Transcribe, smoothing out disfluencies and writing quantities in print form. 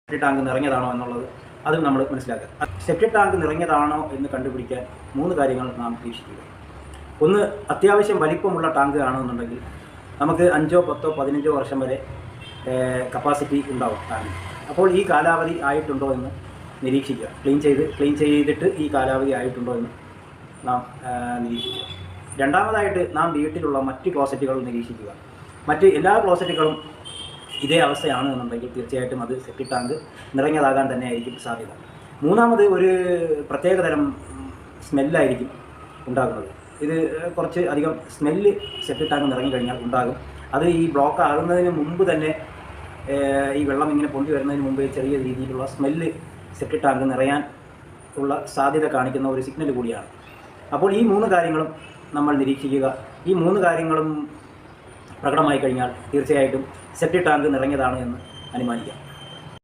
Septic tank നിറഞ്ഞതാണോ എന്നുള്ളത് അതും നമ്മൾ മനസ്സിലാക്കുക. സെപ്റ്റിക് ടാങ്ക് നിറഞ്ഞതാണോ എന്ന് കണ്ടുപിടിക്കാൻ 3 കാര്യങ്ങൾ നാം നിരീക്ഷിക്കുക. ഒന്ന്, അത്യാവശ്യം വലിപ്പമുള്ള ടാങ്ക് ആണെന്നുണ്ടെങ്കിൽ നമുക്ക് 5, 10, 15 വർഷം വരെ കപ്പാസിറ്റി ഉണ്ടാവും ടാങ്ക്. അപ്പോൾ ഈ കാലാവധി ആയിട്ടുണ്ടോ എന്ന് നിരീക്ഷിക്കുക. ക്ലീൻ ചെയ്തിട്ട് ഈ കാലാവധി ആയിട്ടുണ്ടോ എന്ന് നാം നിരീക്ഷിക്കുക. രണ്ടാമതായിട്ട് നാം വീട്ടിലുള്ള മറ്റ് ക്ലോസറ്റുകൾ നിരീക്ഷിക്കുക. മറ്റ് എല്ലാ ക്ലോസറ്റുകളും ഇതേ അവസ്ഥയാണ് എന്നുണ്ടെങ്കിൽ തീർച്ചയായിട്ടും അത് സെപ്റ്റിക് ടാങ്ക് നിറഞ്ഞതാകാൻ തന്നെ ആയിരിക്കും സാധ്യത. മൂന്നാമത്, ഒരു പ്രത്യേകതരം സ്മെല്ലായിരിക്കും ഉണ്ടാകുന്നത്. ഇത് കുറച്ച് അധികം സ്മെല്ല് സെപ്റ്റിക് ടാങ്ക് നിറഞ്ഞു കഴിഞ്ഞാൽ ഉണ്ടാകും. അത് ഈ ബ്ലോക്ക് ആകുന്നതിന് മുമ്പ് തന്നെ, ഈ വെള്ളം ഇങ്ങനെ പൊന്തി വരുന്നതിന് മുമ്പ് ചെറിയ രീതിയിലുള്ള സ്മെല്ല് സെപ്റ്റിക് ടാങ്ക് നിറയാൻ ഉള്ള സാധ്യത കാണിക്കുന്ന ഒരു സിഗ്നൽ കൂടിയാണ്. അപ്പോൾ ഈ 3 കാര്യങ്ങളും നമ്മൾ നിരീക്ഷിക്കുക. ഈ 3 കാര്യങ്ങളും പ്രകടമായി കഴിഞ്ഞാൽ തീർച്ചയായിട്ടും സെപ്റ്റിക് ടാങ്ക് നിറഞ്ഞതാണ് എന്ന് അനുമാനിക്കാം.